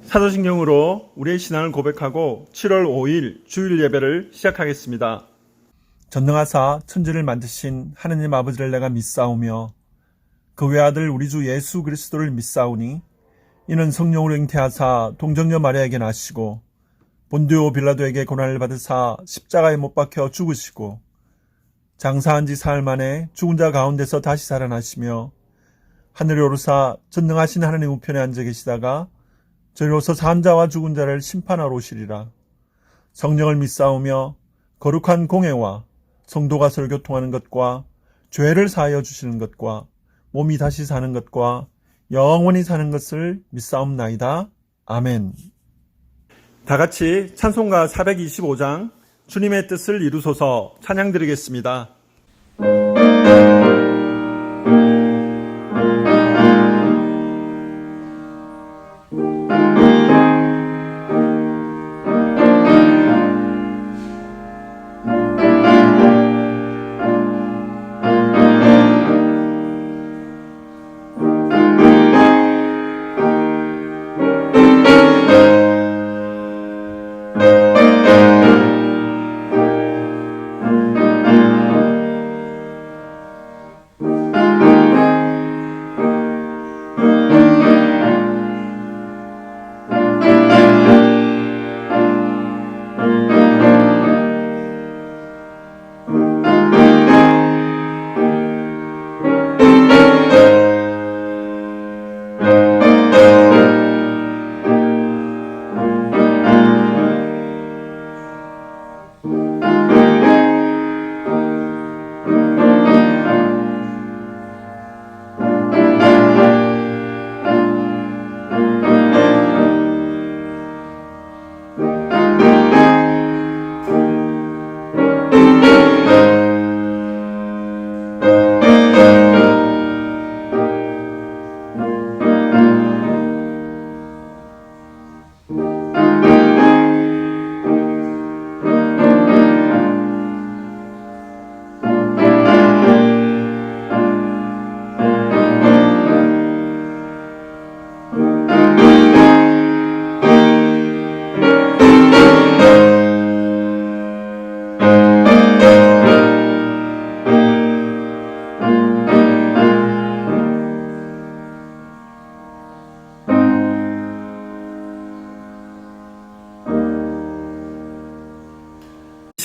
사도신경으로 우리의 신앙을 고백하고 7월 5일 주일 예배를 시작하겠습니다. 전능하사 천지를 만드신 하느님 아버지를 내가 믿사오며 그 외아들 우리 주 예수 그리스도를 믿사오니 이는 성령으로 잉태하사 동정녀 마리아에게 나시고 본디오 빌라도에게 고난을 받으사 십자가에 못 박혀 죽으시고 장사한 지 사흘 만에 죽은 자 가운데서 다시 살아나시며 하늘에 오르사 전능하신 하나님 우편에 앉아 계시다가 저희로서 산 자와 죽은 자를 심판하러 오시리라. 성령을 믿사오며 거룩한 공회와 성도가 서로 교통하는 것과 죄를 사하여 주시는 것과 몸이 다시 사는 것과 영원히 사는 것을 믿사옵나이다. 아멘. 다 같이 찬송가 425장 주님의 뜻을 이루소서 찬양 드리겠습니다.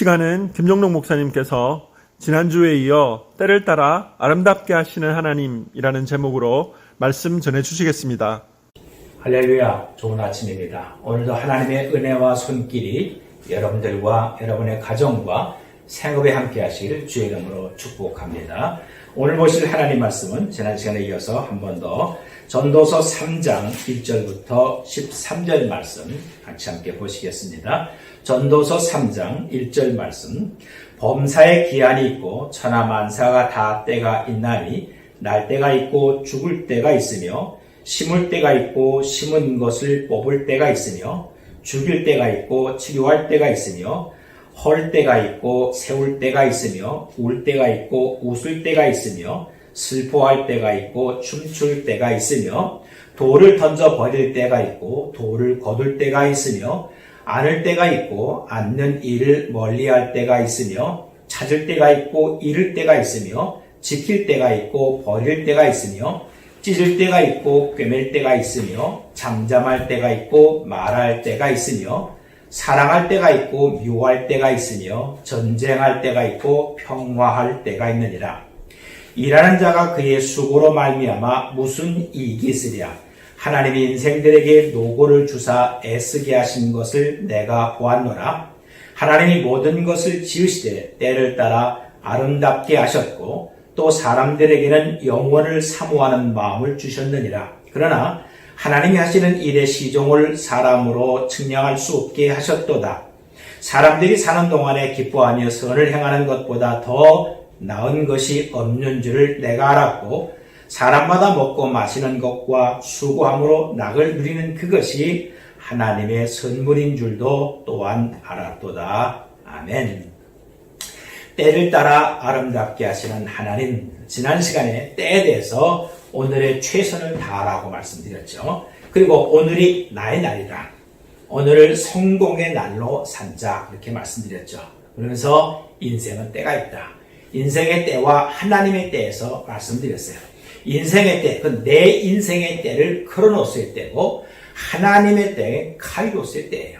시간은 김종록 목사님께서 지난주에 이어 때를 따라 아름답게 하시는 하나님이라는 제목으로 말씀 전해주시겠습니다. 할렐루야, 좋은 아침입니다. 오늘도 하나님의 은혜와 손길이 여러분들과 여러분의 가정과 생업에 함께 하시기를 주의 이름으로 축복합니다. 오늘 보실 하나님 말씀은 지난 시간에 이어서 한 번 더 전도서 3장 1절부터 13절 말씀 같이 함께 보시겠습니다. 전도서 3장 1절 말씀. 범사에 기한이 있고 천하만사가 다 때가 있나니 날 때가 있고 죽을 때가 있으며 심을 때가 있고 심은 것을 뽑을 때가 있으며 죽일 때가 있고 치료할 때가 있으며 헐 때가 있고 세울 때가 있으며 울 때가 있고 웃을 때가 있으며 슬퍼할 때가 있고 춤출 때가 있으며 돌을 던져 버릴 때가 있고 돌을 거둘 때가 있으며 안을 때가 있고 앉는 일을 멀리할 때가 있으며 찾을 때가 있고 잃을 때가 있으며 지킬 때가 있고 버릴 때가 있으며 찢을 때가 있고 꿰맬 때가 있으며 잠잠할 때가 있고 말할 때가 있으며 사랑할 때가 있고 미워할 때가 있으며 전쟁할 때가 있고 평화할 때가 있느니라. 일하는 자가 그의 수고로 말미암아 무슨 이익이 있으랴. 하나님이 인생들에게 노고를 주사 애쓰게 하신 것을 내가 보았노라. 하나님이 모든 것을 지으시되 때를 따라 아름답게 하셨고 또 사람들에게는 영원을 사모하는 마음을 주셨느니라. 그러나 하나님이 하시는 일의 시종을 사람으로 측량할 수 없게 하셨도다. 사람들이 사는 동안에 기뻐하며 선을 행하는 것보다 더 나은 것이 없는 줄을 내가 알았고 사람마다 먹고 마시는 것과 수고함으로 낙을 누리는 그것이 하나님의 선물인 줄도 또한 알았도다. 아멘. 때를 따라 아름답게 하시는 하나님, 지난 시간에 때에 대해서 오늘의 최선을 다하라고 말씀드렸죠. 그리고 오늘이 나의 날이다. 오늘을 성공의 날로 삼자 이렇게 말씀드렸죠. 그러면서 인생은 때가 있다. 인생의 때와 하나님의 때에서 말씀드렸어요. 인생의 때, 그 내 인생의 때를 크로노스의 때고 하나님의 때는 카이로스의 때예요.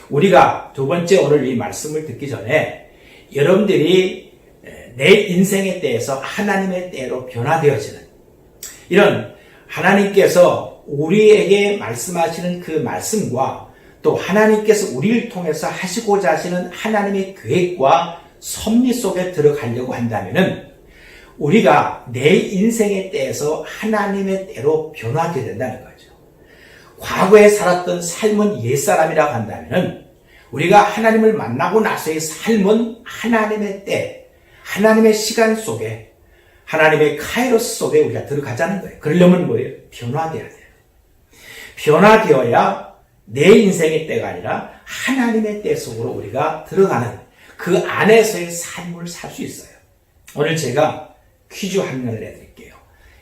우리가 두 번째 오늘 이 말씀을 듣기 전에 여러분들이 내 인생의 때에서 하나님의 때로 변화되어지는 이런 하나님께서 우리에게 말씀하시는 그 말씀과 또 하나님께서 우리를 통해서 하시고자 하시는 하나님의 계획과 섭리 속에 들어가려고 한다면은 우리가 내 인생의 때에서 하나님의 때로 변화되게 된다는 거죠. 과거에 살았던 삶은 옛사람이라고 한다면은 우리가 하나님을 만나고 나서의 삶은 하나님의 때, 하나님의 시간 속에, 하나님의 카이로스 속에 우리가 들어가자는 거예요. 그러려면 뭐예요? 변화되어야 돼요. 변화되어야 내 인생의 때가 아니라 하나님의 때 속으로 우리가 들어가는 그 안에서의 삶을 살 수 있어요. 오늘 제가 퀴즈 한명을 내드릴게요.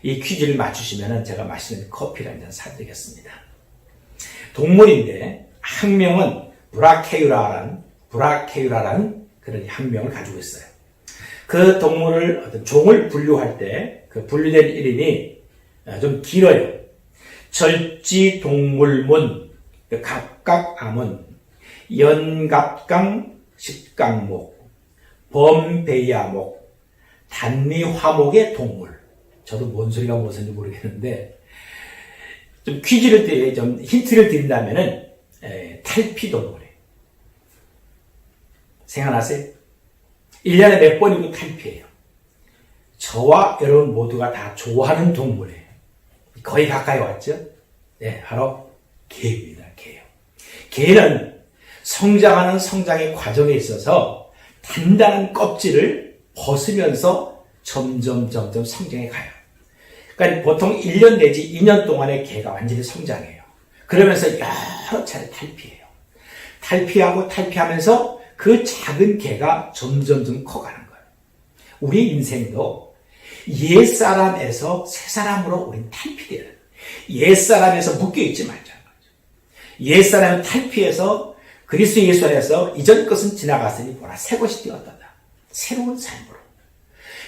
이 퀴즈를 맞추시면 제가 마시는 커피를 한 잔 사드리겠습니다. 동물인데 학명은 브라케유라라는 그런 학명을 가지고 있어요. 그 동물을 어떤 종을 분류할 때 그 분류된 이름이 좀 길어요. 절지동물문, 갑각암은, 연갑강 식강목, 범베야목, 단미화목의 동물. 저도 뭔 소리가 무엇인지 모르겠는데 좀 퀴즈를 좀 힌트를 드린다면은 탈피동물이에요. 생각나세요? 1년에 몇 번이고 탈피해요. 저와 여러분 모두가 다 좋아하는 동물이에요. 거의 가까이 왔죠? 네, 바로 개입니다. 개요. 개는 성장하는 성장의 과정에 있어서 단단한 껍질을 벗으면서 점점 성장해 가요. 그러니까 보통 1년 내지 2년 동안에 개가 완전히 성장해요. 그러면서 여러 차례 탈피해요. 탈피하면서 그 작은 개가 점점 커가는 거예요. 우리 인생도 옛사람에서 새사람으로 우린 탈피되는, 옛사람에서 묶여있지 말자는 거죠. 옛사람은 탈피해서 그리스도 예수 안에서 이전 것은 지나갔으니 보라 새 것이 되었다. 새로운 삶으로.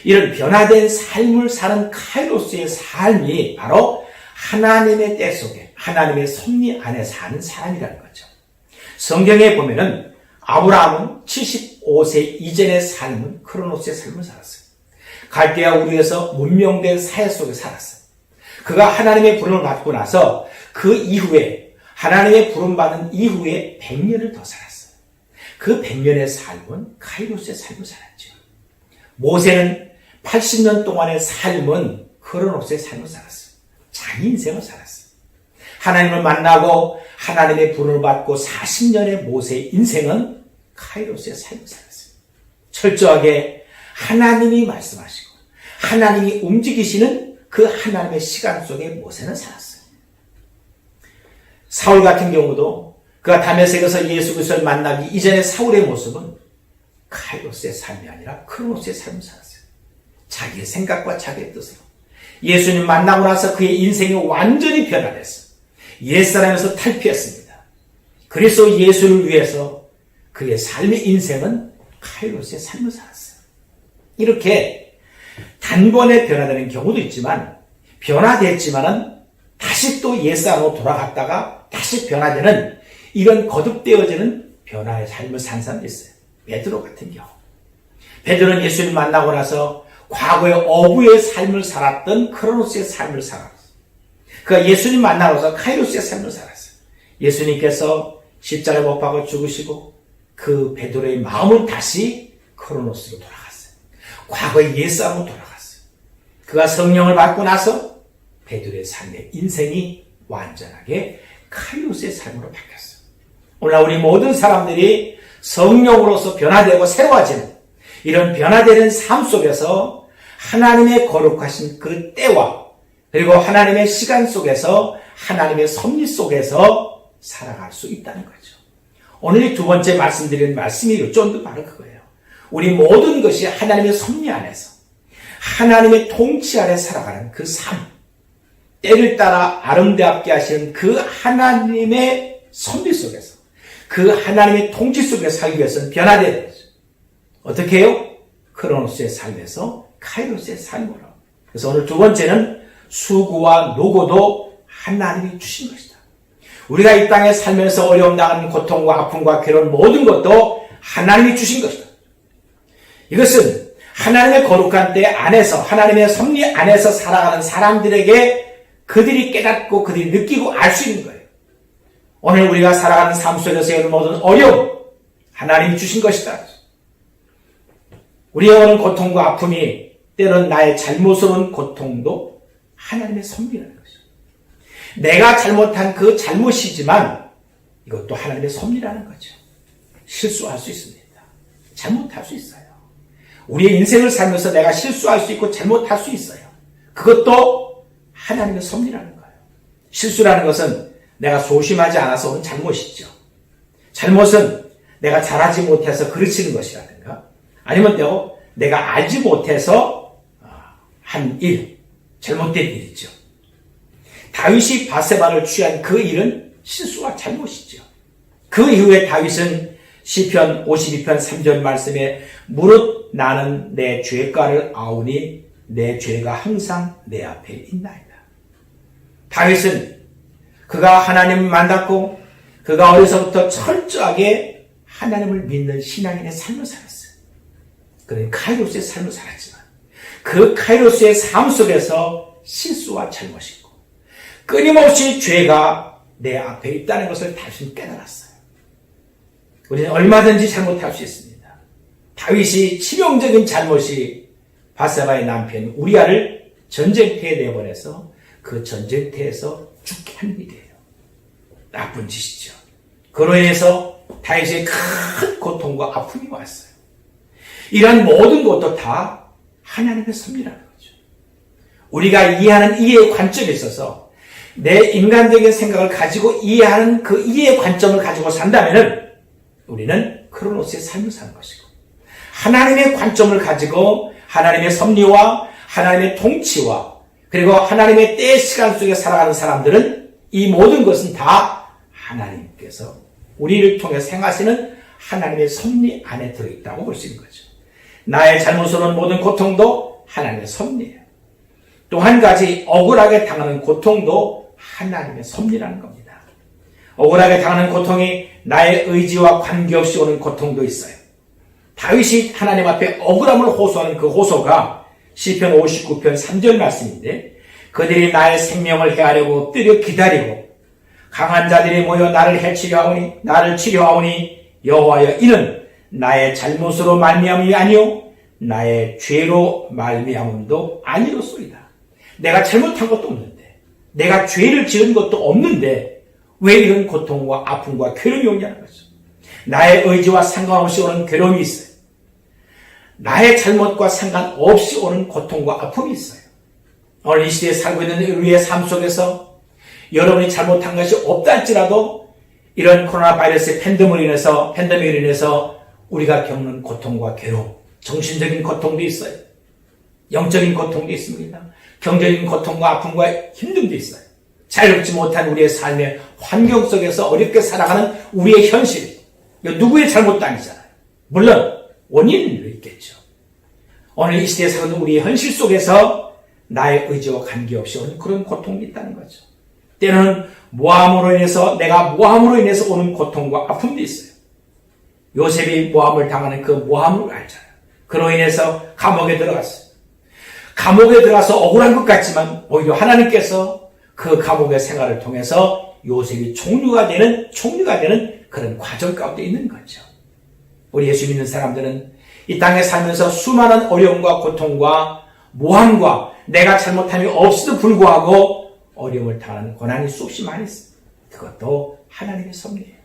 이런 변화된 삶을 사는 카이로스의 삶이 바로 하나님의 때 속에 하나님의 섭리 안에 사는 사람이라는 거죠. 성경에 보면은 아브라함은 75세 이전의 삶은 크로노스의 삶을 살았어요. 갈대아 우르에서 문명된 사회 속에 살았어요. 그가 하나님의 부름을 받고 나서 그 이후에 하나님의 부름받은 이후에 100년을 더 살았어요. 그 100년의 삶은 카이로스의 삶을 살았죠. 모세는 80년 동안의 삶은 크로노스의 삶을 살았어요. 자기 인생을 살았어요. 하나님을 만나고 하나님의 부름을 받고 40년의 모세의 인생은 카이로스의 삶을 살았어요. 철저하게 하나님이 말씀하시고 하나님이 움직이시는 그 하나님의 시간 속에 모세는 살았어요. 사울 같은 경우도 그가 다메섹에서 예수 그리스도를 만나기 이전의 사울의 모습은 카이로스의 삶이 아니라 크로노스의 삶을 살았어요. 자기의 생각과 자기의 뜻으로. 예수님 만나고 나서 그의 인생이 완전히 변화됐어요. 옛사람에서 탈피했습니다. 그래서 예수를 위해서 그의 삶의 인생은 카이로스의 삶을 살았어요. 이렇게 단번에 변화되는 경우도 있지만 변화됐지만은 다시 또 옛사람으로 돌아갔다가 다시 변화되는 이런 거듭되어지는 변화의 삶을 산 사람도 있어요. 베드로 같은 경우. 베드로는 예수님 만나고 나서 과거의 어부의 삶을 살았던 크로노스의 삶을 살았어요. 그가 예수님 만나고서 카이로스의 삶을 살았어요. 예수님께서 십자가에 못 박아 죽으시고 그 베드로의 마음은 다시 크로노스로 돌아갔어요. 과거의 옛사람으로 돌아갔어요. 그가 성령을 받고 나서 베드로의 삶의 인생이 완전하게 카이로스의 삶으로 바뀌었어요. 오늘 우리 모든 사람들이 성령으로서 변화되고 새로워지는 이런 변화되는 삶 속에서 하나님의 거룩하신 그 때와 그리고 하나님의 시간 속에서 하나님의 섭리 속에서 살아갈 수 있다는 거죠. 오늘 두 번째 말씀드리는 말씀이 요점도 바로 그거예요. 우리 모든 것이 하나님의 섭리 안에서 하나님의 통치 아래 살아가는 그 삶. 때를 따라 아름답게 하시는 그 하나님의 섭리 속에서, 그 하나님의 통치 속에서 살기 위해서는 변화되어야 되죠. 어떻게 해요? 크로노스의 삶에서 카이로스의 삶으로. 그래서 오늘 두 번째는 수고와 노고도 하나님이 주신 것이다. 우리가 이 땅에 살면서 어려움 당하는 고통과 아픔과 괴로운 모든 것도 하나님이 주신 것이다. 이것은 하나님의 거룩한 때 안에서, 하나님의 섭리 안에서 살아가는 사람들에게 그들이 깨닫고 그들이 느끼고 알 수 있는 거예요. 오늘 우리가 살아가는 삶 속에서 이런 모든 어려움, 하나님이 주신 것이다. 우리의 오는 고통과 아픔이 때로는 나의 잘못으로는 고통도 하나님의 섭리라는 것이죠. 내가 잘못한 그 잘못이지만 이것도 하나님의 섭리라는 거죠. 실수할 수 있습니다. 잘못할 수 있어요. 우리의 인생을 살면서 내가 실수할 수 있고 잘못할 수 있어요. 그것도 하나님의 섭리라는 거예요. 실수라는 것은 내가 소심하지 않아서 오는 잘못이죠. 잘못은 내가 잘하지 못해서 그르치는 것이라든가, 아니면 또 내가 알지 못해서 한 일, 잘못된 일이죠. 다윗이 바세바를 취한 그 일은 실수와 잘못이죠. 그 이후에 다윗은 시편 52편 3절 말씀에 무릇 나는 내 죄가를 아오니 내 죄가 항상 내 앞에 있나이다. 다윗은 그가 하나님을 만났고 그가 어려서부터 철저하게 하나님을 믿는 신앙인의 삶을 살았어요. 그는 카이로스의 삶을 살았지만 그 카이로스의 삶 속에서 실수와 잘못이 있고 끊임없이 죄가 내 앞에 있다는 것을 다윗은 깨달았어요. 우리는 얼마든지 잘못할 수 있습니다. 다윗이 치명적인 잘못이 바세바의 남편 우리아를 전쟁터에 내보내서 그 전쟁터에서 죽게 한 일이에요. 나쁜 짓이죠. 그로 인해서 다윗의 큰 고통과 아픔이 왔어요. 이런 모든 것도 다 하나님의 섭리라는 거죠. 우리가 이해하는 이해의 관점에 있어서 내 인간적인 생각을 가지고 이해하는 그 이해의 관점을 가지고 산다면은 우리는 크로노스의 삶을 사는 것이고, 하나님의 관점을 가지고 하나님의 섭리와 하나님의 통치와 그리고 하나님의 때의 시간 속에 살아가는 사람들은 이 모든 것은 다 하나님께서 우리를 통해 행하시는 하나님의 섭리 안에 들어있다고 볼 수 있는 거죠. 나의 잘못으로는 모든 고통도 하나님의 섭리예요. 또 한 가지, 억울하게 당하는 고통도 하나님의 섭리라는 겁니다. 억울하게 당하는 고통이 나의 의지와 관계없이 오는 고통도 있어요. 다윗이 하나님 앞에 억울함을 호소하는 그 호소가 시편 59편 3절 말씀인데, 그들이 나의 생명을 해하려고 엎드려 기다리고 강한 자들이 모여 나를 치려하오니 여호와여, 이는 나의 잘못으로 말미암음이 아니요 나의 죄로 말미암음도 아니로소이다. 내가 잘못한 것도 없는데, 내가 죄를 지은 것도 없는데 왜 이런 고통과 아픔과 괴로움이 오냐는 거죠. 나의 의지와 상관없이 오는 괴로움이 있어요. 나의 잘못과 상관없이 오는 고통과 아픔이 있어요. 오늘 이 시대에 살고 있는 우리의 삶 속에서 여러분이 잘못한 것이 없다 할지라도 이런 코로나 바이러스의 팬데믹으로 인해서 우리가 겪는 고통과 괴로움, 정신적인 고통도 있어요. 영적인 고통도 있습니다. 경제적인 고통과 아픔과 힘듦도 있어요. 자유롭지 못한 우리의 삶의 환경 속에서 어렵게 살아가는 우리의 현실, 이거 누구의 잘못도 아니잖아요. 물론 원인은 있겠죠. 오늘 이 시대에 사는 우리의 현실 속에서 나의 의지와 관계없이 오는 그런 고통이 있다는 거죠. 때로는 내가 모함으로 인해서 오는 고통과 아픔도 있어요. 요셉이 모함을 당하는 그 모함을 알잖아요. 그로 인해서 감옥에 들어갔어요. 감옥에 들어가서 억울한 것 같지만 오히려 하나님께서 그 감옥의 생활을 통해서 요셉이 총리가 되는 그런 과정 가운데 있는 거죠. 우리 예수 믿는 사람들은 이 땅에 살면서 수많은 어려움과 고통과 모함과 내가 잘못함이 없어도 불구하고 어려움을 당하는 고난이 수없이 많이 있습니다. 그것도 하나님의 섭리예요.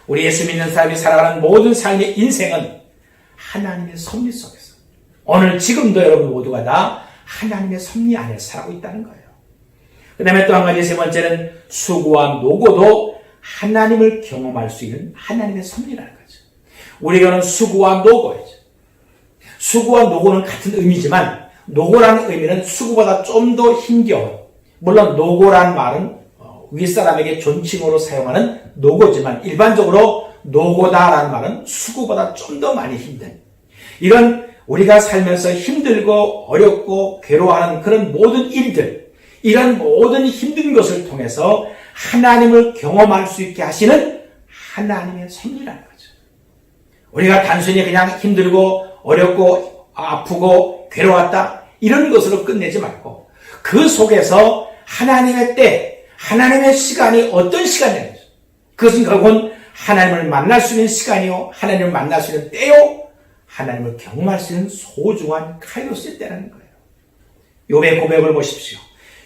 우리 예수 믿는 사람이 살아가는 모든 삶의 인생은 하나님의 섭리 속에서, 오늘 지금도 여러분 모두가 다 하나님의 섭리 안에 살고 있다는 거예요. 그 다음에 또 한 가지, 세 번째는 수고와 노고도 하나님을 경험할 수 있는 하나님의 섭리라는 거죠. 우리가는 수고와 노고이죠. 수고와 노고는 같은 의미지만 노고라는 의미는 수고보다 좀 더 힘겨운, 물론 노고란 말은 윗사람에게 존칭으로 사용하는 노고지만 일반적으로 노고다라는 말은 수고보다 좀 더 많이 힘든 이런 우리가 살면서 힘들고 어렵고 괴로워하는 그런 모든 일들, 이런 모든 힘든 것을 통해서 하나님을 경험할 수 있게 하시는 하나님의 섭리라는 거죠. 우리가 단순히 그냥 힘들고 어렵고 아프고 괴로웠다 이런 것으로 끝내지 말고 그 속에서 하나님의 때, 하나님의 시간이 어떤 시간이냐, 그것은 결국은 하나님을 만날 수 있는 시간이요, 하나님을 만날 수 있는 때요, 하나님을 경험할 수 있는 소중한 카이로스의 때라는 거예요. 욥의 고백을 보십시오.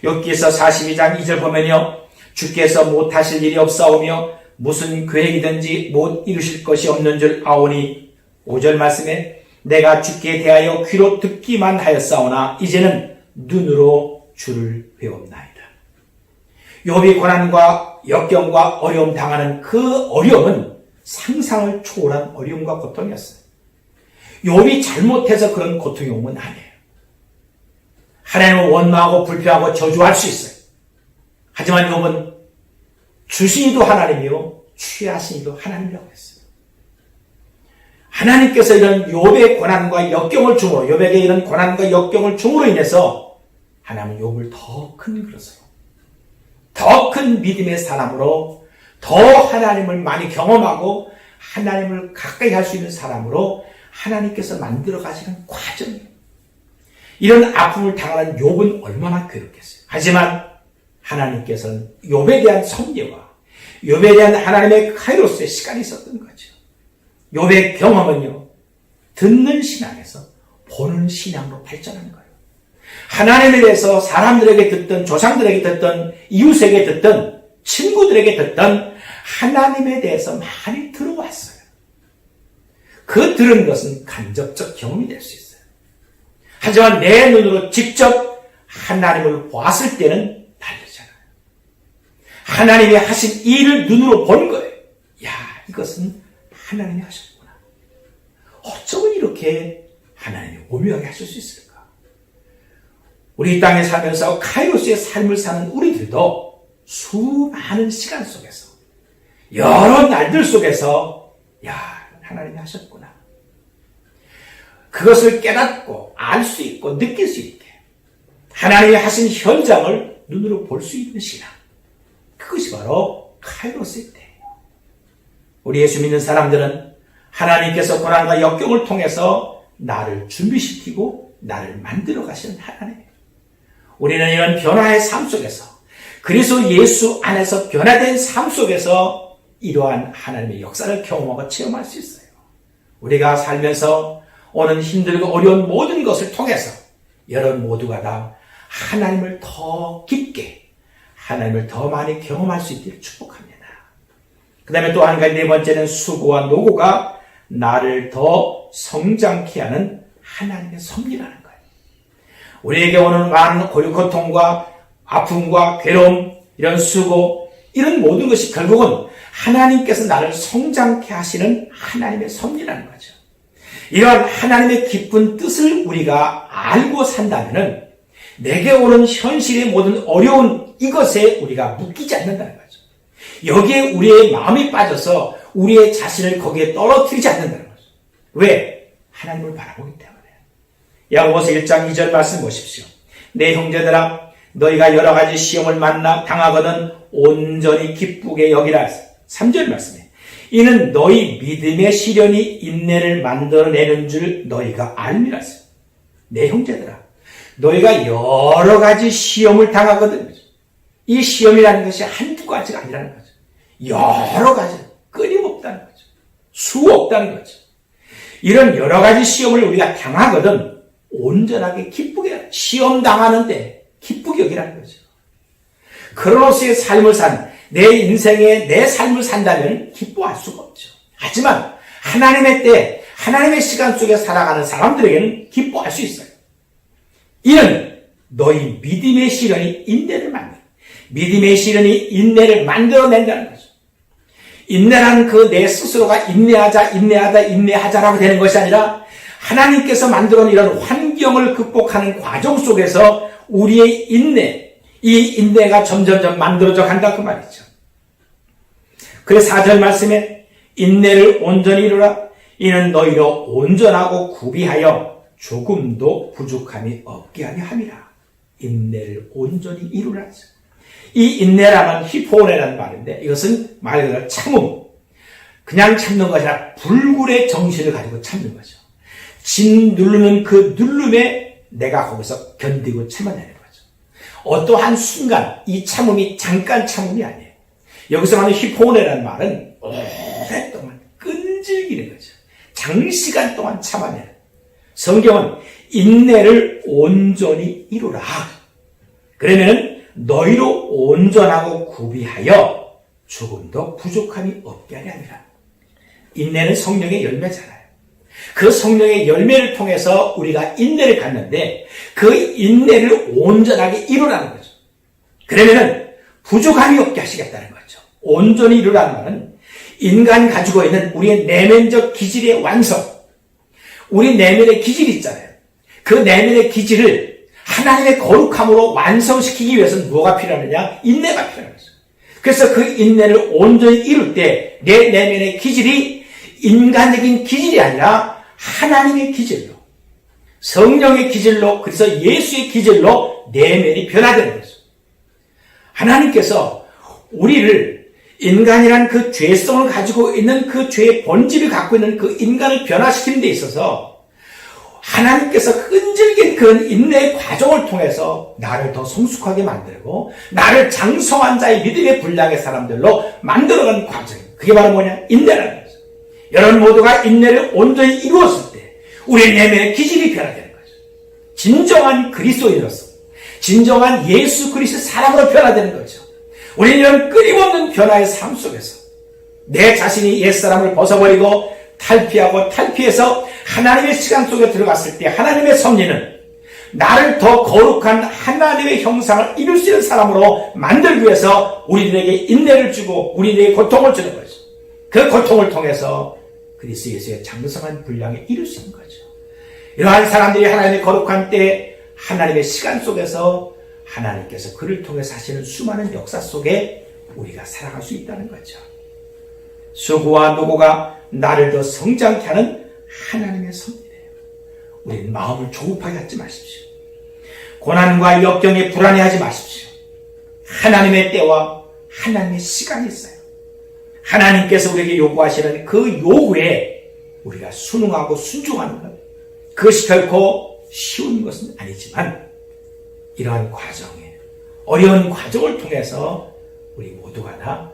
욥기서 42장 2절 보면요, 주께서 못하실 일이 없사오며 무슨 계획이든지 못 이루실 것이 없는 줄 아오니, 5절 말씀에 내가 주께 대하여 귀로 듣기만 하였사오나 이제는 눈으로 주를 배웠나이다. 욥이 고난과 역경과 어려움 당하는 그 어려움은 상상을 초월한 어려움과 고통이었어요. 욥이 잘못해서 그런 고통이 온 건 아니에요. 하나님을 원망하고 불평하고 저주할 수 있어요. 하지만 욥은 주신이도 하나님이요 취하신이도 하나님이라고 했어요. 하나님께서 이런 욥의 고난과 역경을 중으로, 욥에게 이런 고난과 역경을 중으로 인해서 하나님은 욥을 더 큰 그릇으로, 더 큰 믿음의 사람으로, 더 하나님을 많이 경험하고 하나님을 가까이 할 수 있는 사람으로 하나님께서 만들어 가시는 과정이에요. 이런 아픔을 당하는 욥은 얼마나 괴롭겠어요. 하지만 하나님께서는 욥에 대한 섭리와 욥에 대한 하나님의 카이로스의 시간이 있었던 거죠. 욥의 경험은요, 듣는 신앙에서 보는 신앙으로 발전하는 거예요. 하나님에 대해서 사람들에게 듣던, 조상들에게 듣던, 이웃에게 듣던, 친구들에게 듣던 하나님에 대해서 많이 들어왔어요. 그 들은 것은 간접적 경험이 될 수 있어요. 하지만 내 눈으로 직접 하나님을 보았을 때는 다르잖아요. 하나님이 하신 일을 눈으로 본 거예요. 야, 이것은 하나님이 하셨구나. 어쩌면 이렇게 하나님이 오묘하게 하실 수 있을까? 우리 이 땅에 살면서 카이로스의 삶을 사는 우리들도 수많은 시간 속에서, 여러 날들 속에서 야, 하나님이 하셨구나. 그것을 깨닫고 알 수 있고 느낄 수 있게 하나님이 하신 현장을 눈으로 볼 수 있는 시간, 그것이 바로 카이로스의 때예요. 우리 예수 믿는 사람들은 하나님께서 고난과 역경을 통해서 나를 준비시키고 나를 만들어 가시는 하나님이에요. 우리는 이런 변화의 삶 속에서, 그리스도 예수 안에서 변화된 삶 속에서 이러한 하나님의 역사를 경험하고 체험할 수 있어요. 우리가 살면서 오는 힘들고 어려운 모든 것을 통해서 여러분 모두가 다 하나님을 더 깊게, 하나님을 더 많이 경험할 수 있기를 축복합니다. 그 다음에 또 한 가지, 네 번째는 수고와 노고가 나를 더 성장케 하는 하나님의 섭리라는 거예요. 우리에게 오는 많은 고통과 아픔과 괴로움, 이런 수고, 이런 모든 것이 결국은 하나님께서 나를 성장케 하시는 하나님의 섭리라는 거죠. 이런 하나님의 깊은 뜻을 우리가 알고 산다면은 내게 오는 현실의 모든 어려운 이것에 우리가 묶이지 않는다는 거죠. 여기에 우리의 마음이 빠져서 우리의 자신을 거기에 떨어뜨리지 않는다는 거죠. 왜? 하나님을 바라보기 때문에. 야고보서 1장 2절 말씀 보십시오. 내 형제들아, 너희가 여러 가지 시험을 만나 당하거든 온전히 기쁘게 여기라. 3절 말씀에 이는 너희 믿음의 시련이 인내를 만들어내는 줄 너희가 알미라서. 내 형제들아, 너희가 여러 가지 시험을 당하거든. 이 시험이라는 것이 한두 가지가 아니라는 거죠. 여러 가지, 끊임없다는 거죠. 수 없다는 거죠. 이런 여러 가지 시험을 우리가 당하거든 온전하게 기쁘게, 시험 당하는데 기쁘게 여기라는 거죠. 크로노스의 삶을 산, 내 인생에 내 삶을 산다면 기뻐할 수가 없죠. 하지만 하나님의 때, 하나님의 시간 속에 살아가는 사람들에게는 기뻐할 수 있어요. 이는 너희 믿음의 시련이 인내를 믿음의 시련이 인내를 만들어낸다는 거죠. 인내라는 그 내 스스로가 인내하자라고 되는 것이 아니라 하나님께서 만들어놓은 이런 환경을 극복하는 과정 속에서 우리의 인내, 이 인내가 점점점 만들어져 간다 그 말이죠. 그래서 4절 말씀에 인내를 온전히 이루라. 이는 너희로 온전하고 구비하여 조금도 부족함이 없게 하려 함이라. 인내를 온전히 이루라. 이 인내라는 히포네라는 말인데 이것은 말 그대로 참음. 그냥 참는 것이 아니라 불굴의 정신을 가지고 참는 거죠. 진 누르는 그 누름에 내가 거기서 견디고 참아내는 거죠. 어떠한 순간 이 참음이 잠깐 참음이 아니에요. 여기서 말하는 히포네라는 말은 오랫동안 끈질기는 거죠. 장시간 동안 참아내는. 성경은 인내를 온전히 이루라. 그러면 너희로 온전하고 구비하여 조금도 부족함이 없게 하려 함이라. 인내는 성령의 열매잖아요. 그 성령의 열매를 통해서 우리가 인내를 갖는데 그 인내를 온전하게 이루라는 거죠. 그러면은 부족함이 없게 하시겠다는 거죠. 온전히 이루라는 말은 인간이 가지고 있는 우리의 내면적 기질의 완성, 우리 내면의 기질이 있잖아요. 그 내면의 기질을 하나님의 거룩함으로 완성시키기 위해서는 뭐가 필요하느냐? 인내가 필요한 거죠. 그래서 그 인내를 온전히 이룰 때 내 내면의 기질이 인간적인 기질이 아니라 하나님의 기질로, 성령의 기질로, 그래서 예수의 기질로 내면이 변화되는 거죠. 하나님께서 우리를 인간이란 그 죄성을 가지고 있는 그 죄의 본질을 갖고 있는 그 인간을 변화시키는 데 있어서 하나님께서 끈질긴 그런 인내의 과정을 통해서 나를 더 성숙하게 만들고 나를 장성한 자의 믿음의 분량의 사람들로 만들어가는 과정이에요. 그게 바로 뭐냐? 인내라는 거죠. 여러분 모두가 인내를 온전히 이루었을 때 우리의 내면의 기질이 변화되는 거죠. 진정한 그리스도인으로서 진정한 예수 그리스도의 사람으로 변화되는 거죠. 우리는 이런 끊임없는 변화의 삶 속에서 내 자신이 옛사람을 벗어버리고 탈피해서 하나님의 시간 속에 들어갔을 때 하나님의 섭리는 나를 더 거룩한 하나님의 형상을 이룰 수 있는 사람으로 만들기 위해서 우리들에게 인내를 주고 우리들에게 고통을 주는 거죠. 그 고통을 통해서 그리스도 예수의 장성한 분량에 이룰 수 있는 거죠. 이러한 사람들이 하나님의 거룩한 때 하나님의 시간 속에서 하나님께서 그를 통해서 하시는 수많은 역사 속에 우리가 살아갈 수 있다는 거죠. 수고와 노고가 나를 더 성장케 하는 하나님의 섭리예요. 우리는 마음을 조급하게 하지 마십시오. 고난과 역경에 불안해하지 마십시오. 하나님의 때와 하나님의 시간이 있어요. 하나님께서 우리에게 요구하시는 그 요구에 우리가 순응하고 순종하는 것, 그것이 결코 쉬운 것은 아니지만 이러한 과정에 어려운 과정을 통해서 우리 모두가 다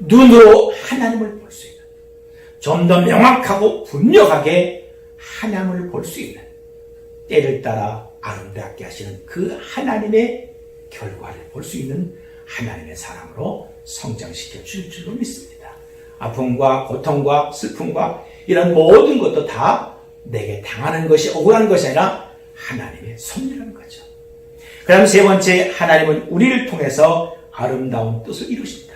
눈으로 하나님을 볼 수 있는, 좀 더 명확하고 분명하게 하나님을 볼 수 있는, 때를 따라 아름답게 하시는 그 하나님의 결과를 볼 수 있는 하나님의 사람으로 성장시켜 줄 줄로 믿습니다. 아픔과 고통과 슬픔과 이런 모든 것도 다 내게 당하는 것이 억울한 것이 아니라 하나님의 섭리라는 거죠. 그 다음 세 번째, 하나님은 우리를 통해서 아름다운 뜻을 이루십니다.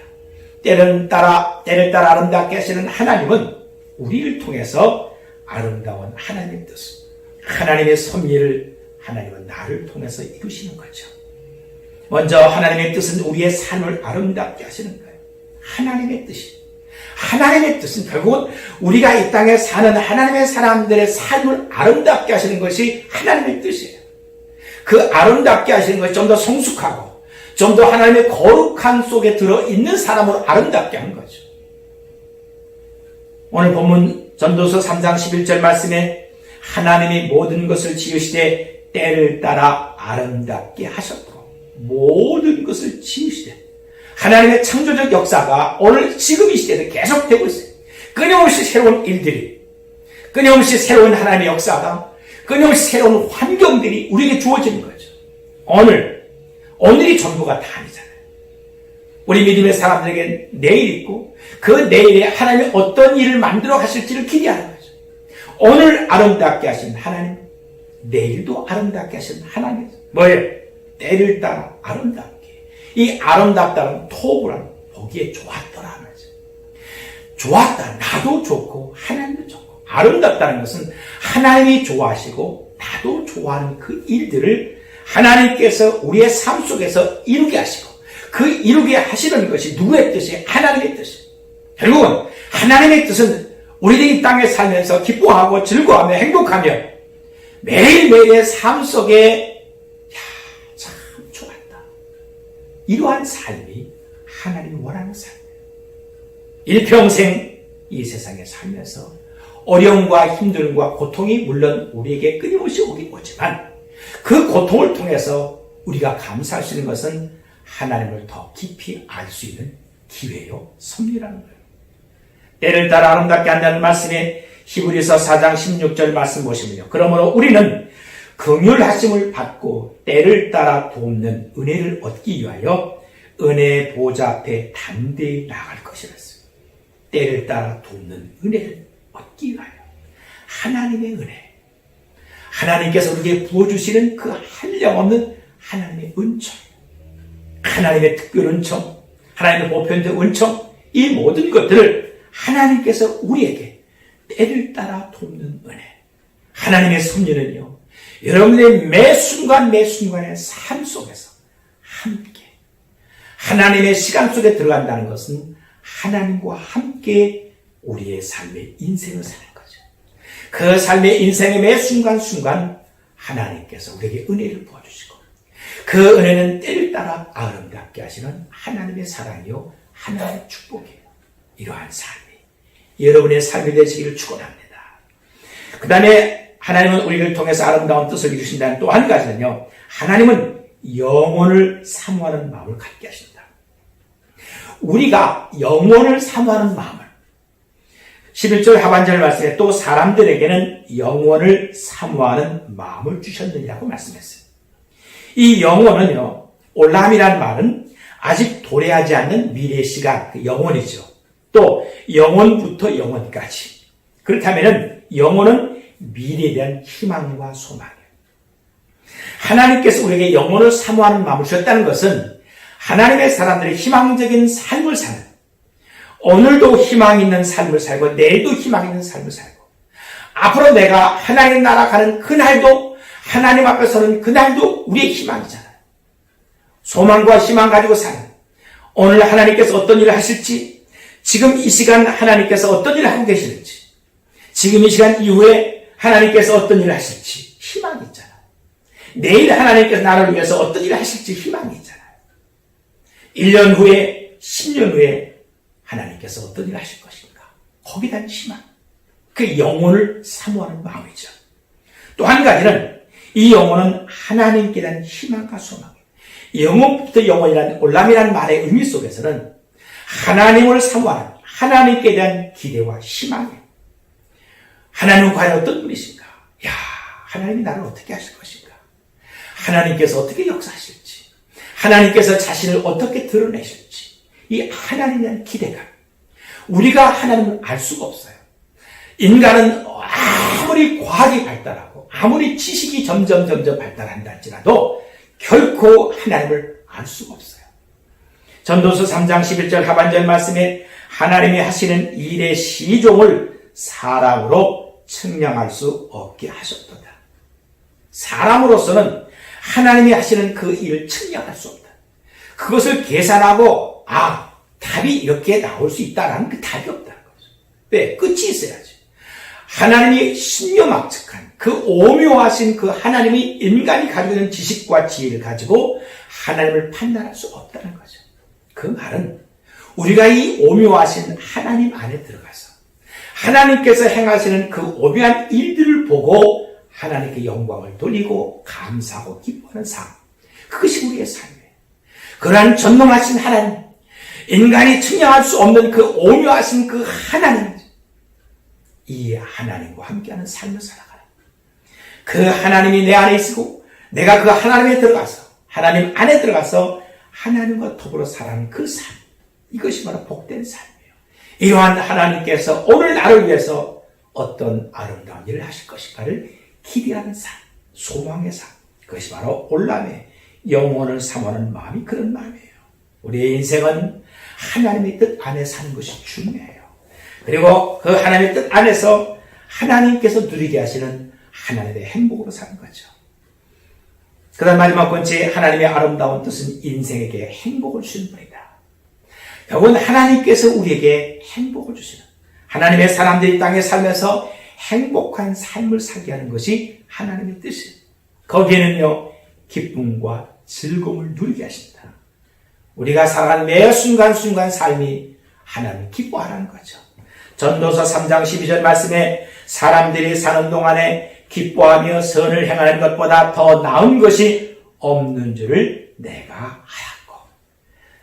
때를 따라 아름답게 하시는 하나님은 우리를 통해서 아름다운 하나님의 뜻을, 하나님의 섭리를 하나님은 나를 통해서 이루시는 거죠. 먼저 하나님의 뜻은 우리의 삶을 아름답게 하시는 거예요. 하나님의 뜻이. 하나님의 뜻은 결국은 우리가 이 땅에 사는 하나님의 사람들의 삶을 아름답게 하시는 것이 하나님의 뜻이에요. 그 아름답게 하시는 것이 좀 더 성숙하고 좀 더 하나님의 거룩한 속에 들어있는 사람으로 아름답게 하는 거죠. 오늘 본문 전도서 3장 11절 말씀에 하나님이 모든 것을 지으시되 때를 따라 아름답게 하셨고, 모든 것을 지으시되, 하나님의 창조적 역사가 오늘 지금 이 시대에도 계속되고 있어요. 끊임없이 새로운 일들이, 끊임없이 새로운 하나님의 역사가, 끊임없이 새로운 환경들이 우리에게 주어지는 거죠. 오늘이 전부가 다 아니잖아요. 우리 믿음의 사람들에게 내일 있고 그 내일에 하나님이 어떤 일을 만들어 가실지를 기대하는 거죠. 오늘 아름답게 하신 하나님, 내일도 아름답게 하신 하나님. 뭐예요? 때를 따라 아름답게. 이 아름답다는 토부란 보기에 좋았더라 하는 거죠. 좋았다. 나도 좋고 하나님도 좋고. 아름답다는 것은 하나님이 좋아하시고 나도 좋아하는 그 일들을 하나님께서 우리의 삶 속에서 이루게 하시고 그 이루게 하시는 것이 누구의 뜻이? 하나님의 뜻이에요. 결국은 하나님의 뜻은 우리들이 이 땅에 살면서 기뻐하고 즐거워하며 행복하며 매일매일의 삶 속에 참 좋았다. 이러한 삶이 하나님이 원하는 삶이에요. 일평생 이 세상에 살면서 어려움과 힘듦과 고통이 물론 우리에게 끊임없이 오지만 그 고통을 통해서 우리가 감사할 수 있는 것은 하나님을 더 깊이 알 수 있는 기회요, 섭리라는 거예요. 때를 따라 아름답게 한다는 말씀에 히브리서 4장 16절 말씀 보시면요. 그러므로 우리는 긍휼하심을 받고 때를 따라 돕는 은혜를 얻기 위하여 은혜의 보좌 앞에 담대히 나아갈 것이랬어요. 때를 따라 돕는 은혜를 얻기 위하여 하나님의 은혜, 하나님께서 우리에게 부어주시는 그 한량없는 하나님의 은총, 하나님의 특별 은총, 하나님의 보편적 은총, 이 모든 것들을 하나님께서 우리에게 때를 따라 돕는 은혜, 하나님의 섭리는요, 여러분의 매 순간의 삶 속에서 함께 하나님의 시간 속에 들어간다는 것은 하나님과 함께 우리의 삶의 인생을 사는 거죠. 그 삶의 인생의 매 순간순간 하나님께서 우리에게 은혜를 부어주시고 그 은혜는 때를 따라 아름답게 하시는 하나님의 사랑이요, 하나님의 축복이에요. 이러한 삶이 여러분의 삶이 되시기를 축원합니다. 그 다음에 하나님은 우리를 통해서 아름다운 뜻을 이루신다는 또 한 가지는요, 하나님은 영혼을 사모하는 마음을 갖게 하신다. 우리가 영혼을 사모하는 마음을 11절 하반절 말씀에 또 사람들에게는 영혼을 사모하는 마음을 주셨느니라고 말씀했어요. 이 영혼은요, 올람이라는 말은 아직 도래하지 않는 미래 시간, 그 영혼이죠. 또 영혼부터 영혼까지. 그렇다면 영혼은 미래에 대한 희망과 소망이에요. 하나님께서 우리에게 영혼을 사모하는 마음을 주셨다는 것은 하나님의 사람들의 희망적인 삶을 사는, 오늘도 희망 있는 삶을 살고 내일도 희망 있는 삶을 살고 앞으로 내가 하나님 나라 가는 그날도 하나님 앞에 서는 그날도 우리의 희망이잖아요. 소망과 희망 가지고 사는, 오늘 하나님께서 어떤 일을 하실지, 지금 이 시간 하나님께서 어떤 일을 하고 계시는지, 지금 이 시간 이후에 하나님께서 어떤 일을 하실지 희망이 있잖아요. 내일 하나님께서 나를 위해서 어떤 일을 하실지 희망이 있잖아요. 1년 후에, 10년 후에 하나님께서 어떤 일을 하실 것인가, 거기에 대한 희망, 그 영혼을 사모하는 마음이죠. 또 한 가지는 이 영혼은 하나님께 대한 희망과 소망이에요. 영혼부터 영혼이라는 올람이라는 말의 의미 속에서는 하나님을 사모하는, 하나님께 대한 기대와 희망이에요. 하나님은 과연 어떤 분이신가? 하나님이 나를 어떻게 하실 것인가? 하나님께서 어떻게 역사하실지, 하나님께서 자신을 어떻게 드러내실지, 이 하나님에 대한 기대감. 우리가 하나님을 알 수가 없어요. 인간은 아무리 과학이 발달하고 아무리 지식이 점점 발달한다 할지라도 결코 하나님을 알 수가 없어요. 전도서 3장 11절 하반절 말씀에 하나님이 하시는 일의 시종을 사람으로 측량할 수 없게 하셨도다. 사람으로서는 하나님이 하시는 그 일을 측량할 수 없다. 그것을 계산하고 답이 이렇게 나올 수 있다라는 그 답이 없다는 거죠. 왜? 끝이 있어야지. 하나님이 신묘막측한 그 오묘하신 그 하나님이 인간이 가지고 있는 지식과 지혜를 가지고 하나님을 판단할 수 없다는 거죠. 그 말은 우리가 이 오묘하신 하나님 안에 들어가서 하나님께서 행하시는 그 오묘한 일들을 보고 하나님께 영광을 돌리고 감사하고 기뻐하는 삶, 그것이 우리의 삶이에요. 그러한 전능하신 하나님, 인간이 측량할 수 없는 그 오묘하신 그 하나님, 이 하나님과 함께하는 삶을 살아가는, 그 하나님이 내 안에 있고 내가 그 하나님에 들어가서, 하나님 안에 들어가서 하나님과 더불어 살아가는 그 삶, 이것이 바로 복된 삶이에요. 이러한 하나님께서 오늘 나를 위해서 어떤 아름다운 일을 하실 것인가를 기대하는 삶, 소망의 삶, 그것이 바로 올람의 영혼을 사모하는 마음이 그런 마음이에요. 우리의 인생은 하나님의 뜻 안에 사는 것이 중요해요. 그리고 그 하나님의 뜻 안에서 하나님께서 누리게 하시는 하나님의 행복으로 사는 거죠. 그 다음 마지막 번째, 하나님의 아름다운 뜻은 인생에게 행복을 주시는 분이다. 결국은 하나님께서 우리에게 행복을 주시는, 하나님의 사람들이 땅에 살면서 행복한 삶을 살게 하는 것이 하나님의 뜻이에요. 거기에는요, 기쁨과 즐거움을 누리게 하신다. 우리가 살아가는 매 순간순간 삶이 하나님을 기뻐하라는 거죠. 전도서 3장 12절 말씀에 사람들이 사는 동안에 기뻐하며 선을 행하는 것보다 더 나은 것이 없는 줄을 내가 알았고,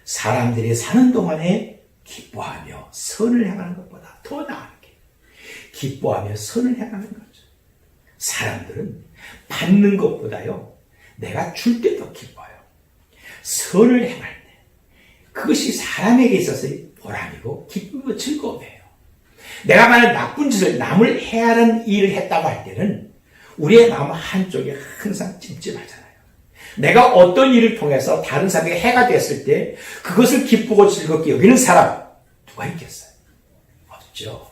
사람들이 사는 동안에 기뻐하며 선을 행하는 것보다 더 나은 게 기뻐하며 선을 행하는 거죠. 사람들은 받는 것보다요, 내가 줄 때 더 기뻐요. 선을 행할 때 그것이 사람에게 있어서의 보람이고 기쁨이고 즐거움이에요. 내가 만약 나쁜 짓을, 남을 해하는 일을 했다고 할 때는 우리의 마음 한쪽에 항상 찜찜하잖아요. 내가 어떤 일을 통해서 다른 사람에게 해가 됐을 때 그것을 기쁘고 즐겁게 여기는 사람 누가 있겠어요? 없죠.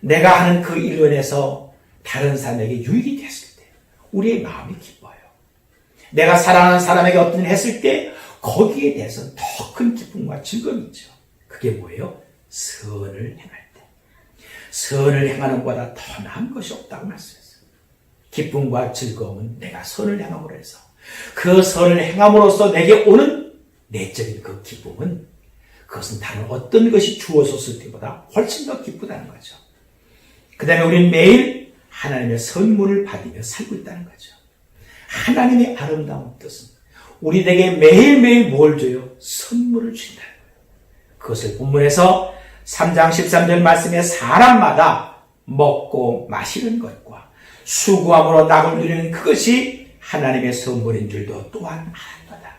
내가 하는 그 일로 인해서 다른 사람에게 유익이 됐을 때 우리의 마음이 기뻐요. 내가 사랑하는 사람에게 어떤 일을 했을 때 거기에 대해서 더 큰 기쁨과 즐거움이 있죠. 그게 뭐예요? 선을 행할 때. 선을 행하는 것보다 더 나은 것이 없다고 말씀했어요. 기쁨과 즐거움은 내가 선을 행함으로 해서, 그 선을 행함으로써 내게 오는 내적인 그 기쁨은, 그것은 다른 어떤 것이 주어졌을 때보다 훨씬 더 기쁘다는 거죠. 그 다음에 우리는 매일 하나님의 선물을 받으며 살고 있다는 거죠. 하나님의 아름다운 뜻은 우리에게 매일매일 뭘 줘요? 선물을 주신다는 거예요. 그것을 본문에서 3장 13절 말씀에 사람마다 먹고 마시는 것과 수고함으로 낙을 누리는 그것이 하나님의 선물인 줄도 또한 알았도다.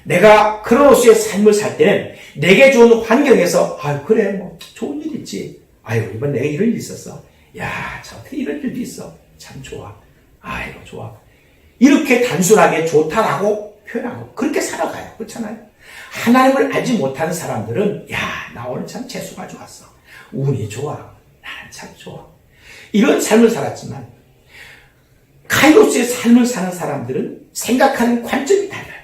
내가 크로노스의 삶을 살 때는 내게 좋은 환경에서 그래 뭐 좋은 일 있지. 아이고 이번 내가 이런 일 있었어. 야, 저 어떻게 이런 일도 있어. 참 좋아. 아이고 좋아. 이렇게 단순하게 좋다라고 표현하고 그렇게 살아가요. 그렇잖아요. 하나님을 알지 못하는 사람들은 나 오늘 참 재수가 좋았어. 운이 좋아. 나는 참 좋아. 이런 삶을 살았지만 카이로스의 삶을 사는 사람들은 생각하는 관점이 달라요.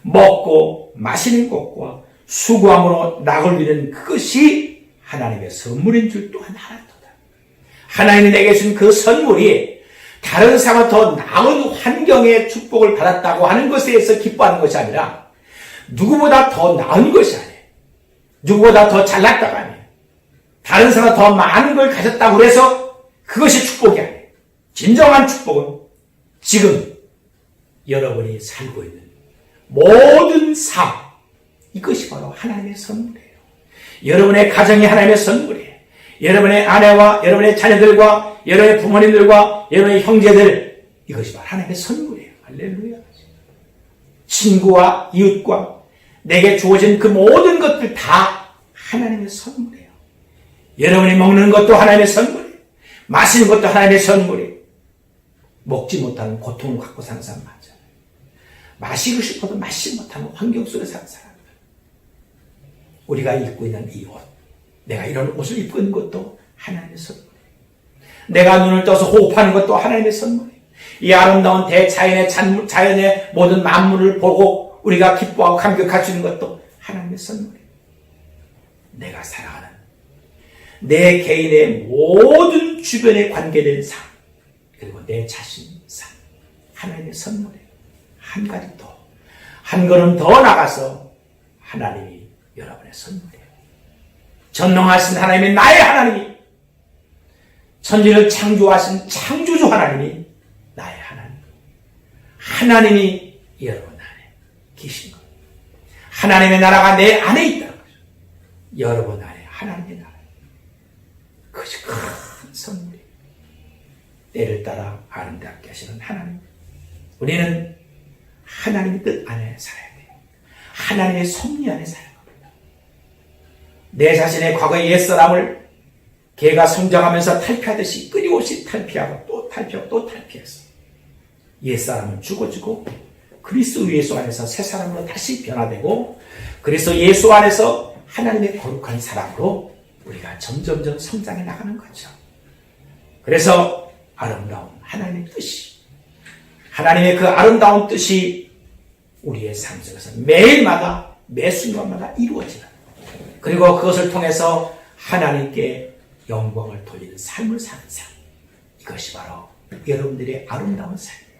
먹고 마시는 것과 수고함으로 낙을 누리는 그것이 하나님의 선물인 줄 또한 알았도다. 하나님이 내게 준 그 선물이 다른 사람과 더 나은 환경의 축복을 받았다고 하는 것에 대해서 기뻐하는 것이 아니라 누구보다 더 나은 것이 아니에요. 누구보다 더 잘났다가 아니에요. 다른 사람과 더 많은 걸 가졌다고 해서 그것이 축복이 아니에요. 진정한 축복은 지금 여러분이 살고 있는 모든 삶, 이것이 바로 하나님의 선물이에요. 여러분의 가정이 하나님의 선물이에요. 여러분의 아내와 여러분의 자녀들과 여러분의 부모님들과 여러분의 형제들, 이것이 바로 하나님의 선물이에요. 할렐루야. 친구와 이웃과 내게 주어진 그 모든 것들 다 하나님의 선물이에요. 여러분이 먹는 것도 하나님의 선물이에요. 마시는 것도 하나님의 선물이에요. 먹지 못하는 고통을 갖고 사는 사람 많잖아요. 마시고 싶어도 마시지 못하는 환경 속에 사는 사람들. 우리가 입고 있는 이 옷, 내가 이런 옷을 입고 있는 것도 하나님의 선물이에요. 내가 눈을 떠서 호흡하는 것도 하나님의 선물이에요. 이 아름다운 자연의 모든 만물을 보고 우리가 기뻐하고 감격할 수 있는 것도 하나님의 선물이에요. 내가 살아가는 내 개인의 모든 주변에 관계된 삶, 그리고 내 자신의 삶, 하나님의 선물이에요. 한 가지 더, 한 걸음 더 나가서 하나님이 여러분의 선물이에요. 전능하신 하나님이 나의 하나님이, 천지를 창조하신 창조주 하나님이 나의 하나님. 하나님이 여러분 안에 계신 것. 하나님의 나라가 내 안에 있다는 거죠. 여러분 안에 하나님의 나라. 그것이 큰 선물이에요. 때를 따라 아름답게 하시는 하나님. 우리는 하나님의 뜻 안에 살아야 돼요. 하나님의 섭리 안에 살아야 합니다. 내 자신의 과거의 옛사람을 개가 성장하면서 탈피하듯이 끊임없이 탈피하고 또 탈피하고 또 탈피해서 옛사람은 죽어지고 그리스도 예수 안에서 새 사람으로 다시 변화되고 그리스도 예수 안에서 하나님의 거룩한 사람으로 우리가 점점점 성장해 나가는 거죠. 그래서 아름다운 하나님의 뜻이, 하나님의 그 아름다운 뜻이 우리의 삶 속에서 매일마다 매 순간마다 이루어지는, 그리고 그것을 통해서 하나님께 영광을 돌리는 삶을 사는 삶, 이것이 바로 여러분들의 아름다운 삶이에요.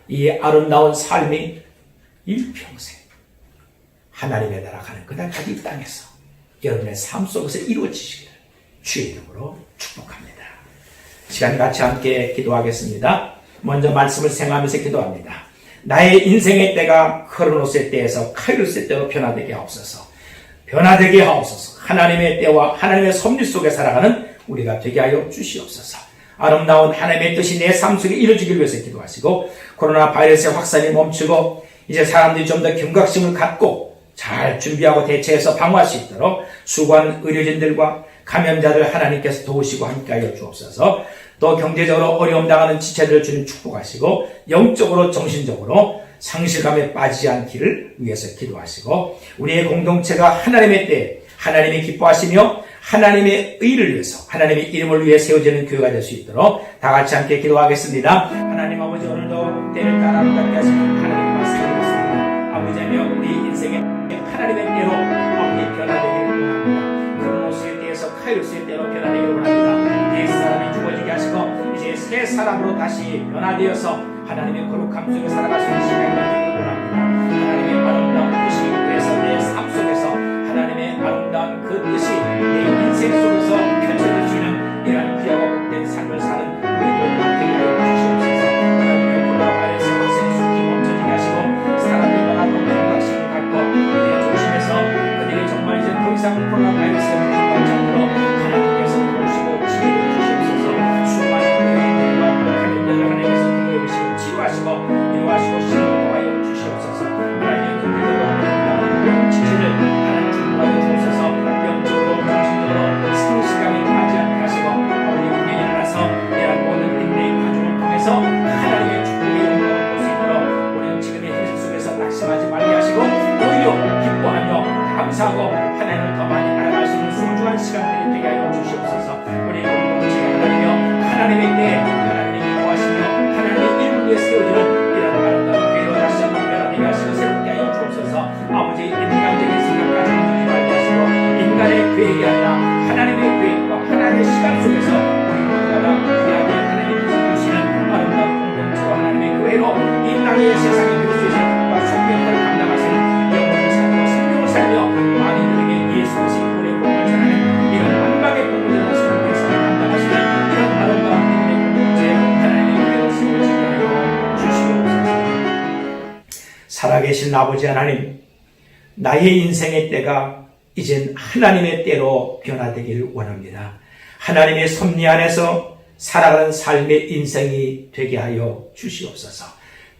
이 아름다운 삶이 일평생 하나님의 나라 가는 그날까지 이 땅에서 여러분의 삶 속에서 이루어지시기를 주의 이름으로 축복합니다. 시간 같이 함께 기도하겠습니다. 먼저 말씀을 생각하면서 기도합니다. 나의 인생의 때가 크로노스의 때에서 카이로스의 때로 변화되게 하옵소서. 변화되게 하옵소서. 하나님의 때와 하나님의 섭리 속에 살아가는 우리가 되게 하여 주시옵소서. 아름다운 하나님의 뜻이 내 삶 속에 이루어지기 위해서 기도하시고, 코로나 바이러스의 확산이 멈추고 이제 사람들이 좀 더 경각심을 갖고 잘 준비하고 대처해서 방어할 수 있도록 수고하는 의료진들과 감염자들 하나님께서 도우시고 함께하여 주옵소서. 또 경제적으로 어려움 당하는 지체들을 주님 축복하시고, 영적으로 정신적으로 상실감에 빠지지 않기를 위해서 기도하시고, 우리의 공동체가 하나님의 때 하나님이 기뻐하시며 하나님의 의를 위해서, 하나님의 이름을 위해 세워지는 교회가 될 수 있도록 다 같이 함께 기도하겠습니다. 하나님 아버지, 오늘도 때를 따라 아름답게 하시는 하나님의 말씀을 듣습니다. 아버지며 우리 인생의 하나님의 때로 아버지 변화되기를 원합니다. 크로노스의 때에서 카이로스의 때로 변화되기를 원합니다. 옛 사람이 죽어지게 하시고 이제 새 사람으로 다시 변화되어서 하나님의 거룩함 속에 살아갈 수 있는 시간이 되기를 원합니다. 하나님의 아름다운 뜻이 그래서 내 삶 속에서 하나님의 아름다운 그 뜻이 내 인생 속에서 펼쳐질 수 있는 이러한 귀하고 복된 삶을 사는 우리들과 되게 하여 주시옵소서. 하나님의 코로나 바이러스 확산이 속히 멈춰지게 하시고 사람들마다 더 경각심을 갖고 이제 조심해서 그들이 정말 이제 더 이상 코로나 바이러스에 불과하지 않도록 하나님께서 도우시고 지혜를 주시옵소서. 수많은 의인들과 감염자들 하나님께서 공격하시고 치유하시고 인도하시고 신뢰하여 주시옵소서. 하나님의 그들과 하나님의 지혜를 하나님 주하여 주옵소서. 영적으로 정신적으로 상실감에 빠지 않게 하시고 아버지 우리에 일어나서 이러한 모든 인내의 과정을 통해서 하나님의 축복의 영광을 볼 수 있도록 우리는 지금의 현실 속에서 낙심하지 말게 하시고 오히려 기뻐하며 감사하고 하나님을 더 많이 알아갈 수 있는 소중한 시간들이 되게 하여 주시옵소서. 우리 공동체가 하나님이여 하나님의 때에 하나님이 기뻐하시며 하나님의 이름을 위해 세워지는 이런 아름다운 교회로 다시 한번 변화되게 하시고 새롭게 하여 주옵소서. 아버지 인간적인 생각까지 만들지 말게 하시고 인간의 계획이 아니라 하나님의 계획과 하나님의 시간 속에서 우리 모두가 다 귀하게 하나님의 뜻을 주시는 아름다운 공동체와 하나님의 교회로 이 땅의 세상의 교수의 삶과 숙명을 감당하시는 영혼을 살며 생명을 살며 많이들에게 예수 그리스도의 복음을 전하는 이런 만방의 공부들을 위해서 감당하시는 이런 아름다운 믿음의 공동체 하나님의 교회로 세워지게 하여 주시옵소서. 살아계신 아버지 하나님, 나의 인생의 때가 이젠 하나님의 때로 변화되기를 원합니다. 하나님의 섭리 안에서 살아가는 삶의 인생이 되게 하여 주시옵소서.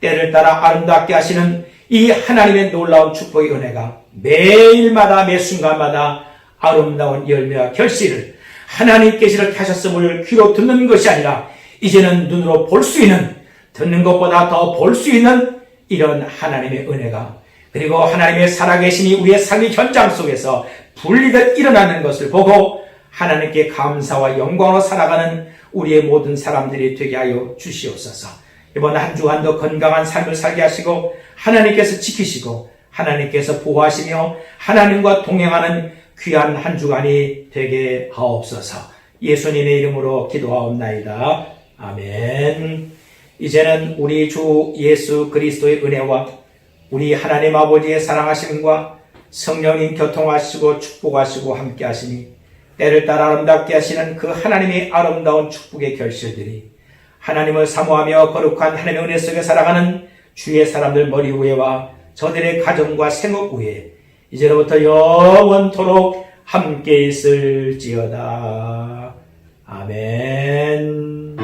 때를 따라 아름답게 하시는 이 하나님의 놀라운 축복의 은혜가 매일마다 매 순간마다 아름다운 열매와 결실을 하나님께서 하셨음을 귀로 듣는 것이 아니라 이제는 눈으로 볼 수 있는, 듣는 것보다 더 볼 수 있는 이런 하나님의 은혜가, 그리고 하나님의 살아계심이 우리의 삶의 현장 속에서 분리되어 일어나는 것을 보고 하나님께 감사와 영광으로 살아가는 우리의 모든 사람들이 되게 하여 주시옵소서. 이번 한 주간도 건강한 삶을 살게 하시고 하나님께서 지키시고 하나님께서 보호하시며 하나님과 동행하는 귀한 한 주간이 되게 하옵소서. 예수님의 이름으로 기도하옵나이다. 아멘. 이제는 우리 주 예수 그리스도의 은혜와 우리 하나님 아버지의 사랑하심과 성령님 교통하시고 축복하시고 함께 하시니 때를 따라 아름답게 하시는 그 하나님의 아름다운 축복의 결실들이 하나님을 사모하며 거룩한 하나님의 은혜 속에 살아가는 주의 사람들 머리 위에와 저들의 가정과 생업 위에 이제로부터 영원토록 함께 있을지어다. 아멘.